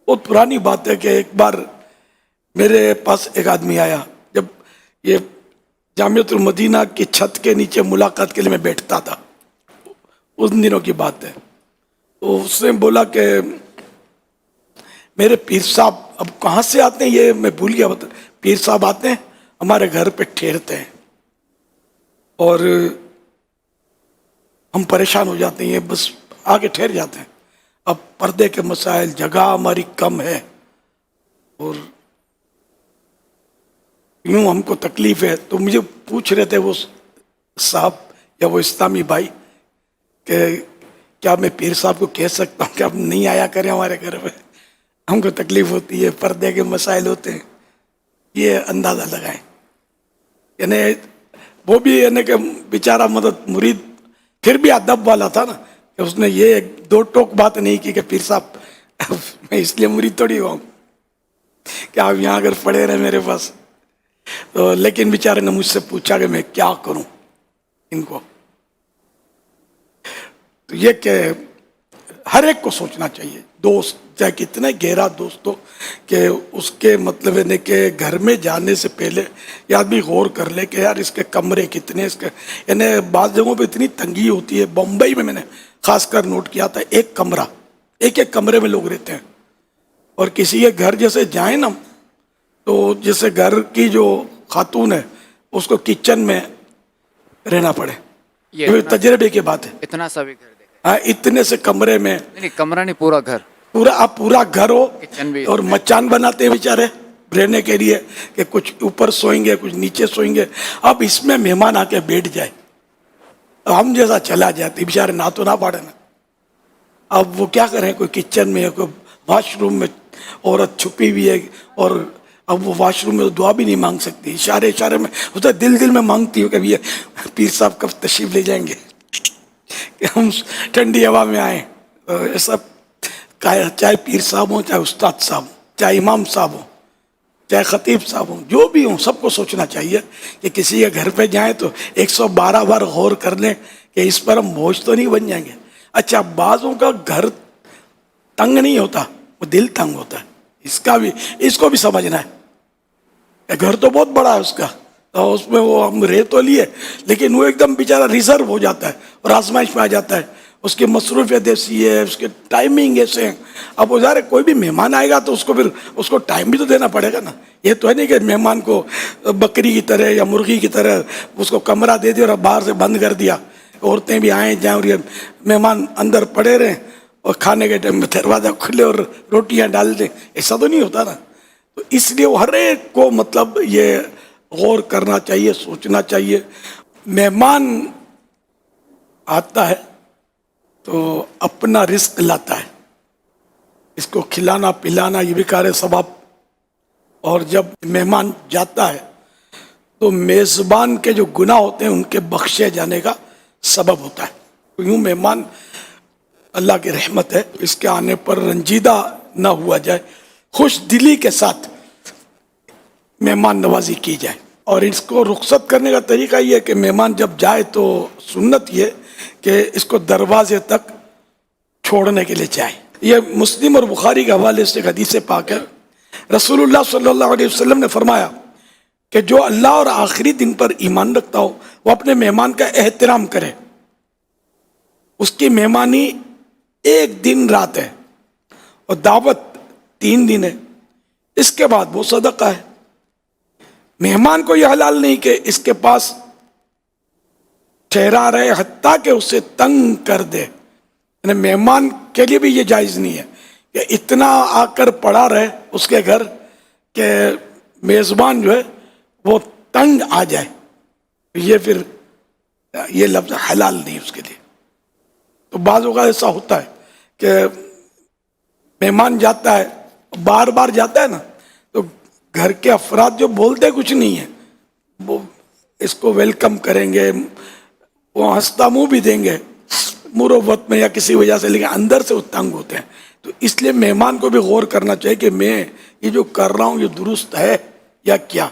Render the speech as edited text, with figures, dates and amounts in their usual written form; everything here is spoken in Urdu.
بہت پرانی بات ہے کہ ایک بار میرے پاس ایک آدمی آیا، جب یہ جامعۃ المدینہ کی چھت کے نیچے ملاقات کے لیے میں بیٹھتا تھا، ان دنوں کی بات ہے. تو اس نے بولا کہ میرے پیر صاحب اب کہاں سے آتے ہیں یہ میں بھول گیا. پیر صاحب آتے ہیں ہمارے گھر پہ ٹھہرتے ہیں اور ہم پریشان ہو جاتے ہیں، بس آگے ٹھہر جاتے ہیں. اب پردے کے مسائل، جگہ ہماری کم ہے اور یوں ہم کو تکلیف ہے. تو مجھے پوچھ رہے تھے وہ صاحب یا وہ اسلامی بھائی کہ کیا میں پیر صاحب کو کہہ سکتا ہوں کہ آپ نہیں آیا کریں ہمارے گھر میں، ہم کو تکلیف ہوتی ہے، پردے کے مسائل ہوتے ہیں. یہ اندازہ لگائیں. یعنی وہ بھی یعنی کہ بیچارہ مدد مرید پھر بھی ادب والا تھا نا، کہ اس نے یہ دو ٹوک بات نہیں کی کہ پیر صاحب میں اس لیے مرید تھوڑی ہوا ہوں کہ آپ یہاں اگر پڑے رہے میرے پاس. تو لیکن بیچارے نے مجھ سے پوچھا کہ میں کیا کروں ان کو. تو یہ کہ ہر ایک کو سوچنا چاہیے، دوست چاہے کتنا گہرا دوست ہو، کہ اس کے مطلب ہے کہ گھر میں جانے سے پہلے یہ آدمی غور کر لے کہ یار اس کے کمرے کتنے، اس کے یعنی بعض جگہوں پہ اتنی تنگی ہوتی ہے. بمبئی میں نے خاص کر نوٹ کیا تھا، ایک کمرہ، ایک کمرے میں لوگ رہتے ہیں. اور کسی کے گھر جیسے جائیں نا تو جیسے گھر کی جو خاتون ہے اس کو کچن میں رہنا پڑے. یہ تجربے کی بات ہے. اتنا سا بھی گھر ہاں، اتنے سے کمرے میں، نہیں کمرہ نہیں، پورا گھر، پورا گھر ہو کچن بھی، اور مچان بناتے ہیں بیچارے رہنے کے لیے کہ کچھ اوپر سوئیں گے کچھ نیچے سوئیں گے. اب اس میں مہمان آ کے بیٹھ جائے، ہم جیسا چلا جاتے بیچارے نہ تو نہ پاڑے نا. اب وہ کیا کریں، کوئی کچن میں، کوئی واش روم میں عورت چھپی ہوئی ہے، اور اب وہ واش روم میں دعا بھی نہیں مانگ سکتی، اشارے میں ہوتا ہے، دل میں مانگتی ہو کہ یہ پیر صاحب کب تشریف لے جائیں گے کہ ہم ٹھنڈی ہوا میں آئیں. یہ سب چاہے پیر صاحب ہوں، چاہے استاد صاحب ہوں، چاہے امام صاحب ہوں، چاہے خطیب صاحب ہوں، جو بھی ہوں، سب کو سوچنا چاہیے کہ کسی کے گھر پہ جائیں تو 112 بار غور کر لیں کہ اس پر ہم بوجھ تو نہیں بن جائیں گے. اچھا، بعضوں کا گھر تنگ نہیں ہوتا، وہ دل تنگ ہوتا ہے. اس کو بھی سمجھنا ہے کہ گھر تو بہت بڑا ہے اس کا، اور اس میں وہ ہم رہ تو لیے لیکن وہ ایک دم بیچارہ ریزرو ہو جاتا ہے اور آزمائش میں آ جاتا ہے. اس کی مصروفیت ایسی ہے، اس کے ٹائمنگ ایسے ہیں. اب وہ ظاہر ہے کوئی بھی مہمان آئے گا تو اس کو پھر اس کو ٹائم بھی تو دینا پڑے گا نا. یہ تو ہے نہیں کہ مہمان کو بکری کی طرح یا مرغی کی طرح اس کو کمرہ دے دیا اور باہر سے بند کر دیا، عورتیں بھی آئیں جائیں اور یہ مہمان اندر پڑے رہیں اور کھانے کے ٹائم میں دروازہ کھلے اور روٹیاں ڈال دیں. ایسا تو نہیں ہوتا نا. تو اس لیے وہ ہر ایک کو مطلب یہ غور کرنا چاہیے، سوچنا چاہیے. مہمان آتا ہے تو اپنا رزق لاتا ہے، اس کو کھلانا پلانا یہ بھی کار ثواب. اور جب مہمان جاتا ہے تو میزبان کے جو گناہ ہوتے ہیں ان کے بخشے جانے کا سبب ہوتا ہے. یوں مہمان اللہ کی رحمت ہے، اس کے آنے پر رنجیدہ نہ ہوا جائے، خوش دلی کے ساتھ مہمان نوازی کی جائے. اور اس کو رخصت کرنے کا طریقہ یہ ہے کہ مہمان جب جائے تو سنت یہ کہ اس کو دروازے تک چھوڑنے کے لیے جائے. یہ مسلم اور بخاری کے حوالے سے ایک حدیث پاک ہے. رسول اللہ صلی اللہ علیہ وسلم نے فرمایا کہ جو اللہ اور آخری دن پر ایمان رکھتا ہو وہ اپنے مہمان کا احترام کرے. اس کی مہمانی 1 دن رات ہے اور دعوت 3 دن ہے، اس کے بعد وہ صدقہ ہے. مہمان کو یہ حلال نہیں کہ اس کے پاس ٹھہرا رہے حتیٰ کہ اسے تنگ کر دے. یعنی مہمان کے لیے بھی یہ جائز نہیں ہے کہ اتنا آ کر پڑا رہے اس کے گھر کہ میزبان جو ہے وہ تنگ آ جائے. یہ پھر یہ لفظ حلال نہیں اس کے لیے. تو بعض اوقات ایسا ہوتا ہے کہ مہمان جاتا ہے، بار بار جاتا ہے نا، تو گھر کے افراد جو بولتے کچھ نہیں ہیں وہ اس کو ویلکم کریں گے، وہ ہنستا منہ بھی دیں گے مروت میں یا کسی وجہ سے، لیکن اندر سے وہ تنگ ہوتے ہیں. تو اس لیے مہمان کو بھی غور کرنا چاہیے کہ میں یہ جو کر رہا ہوں یہ درست ہے یا کیا.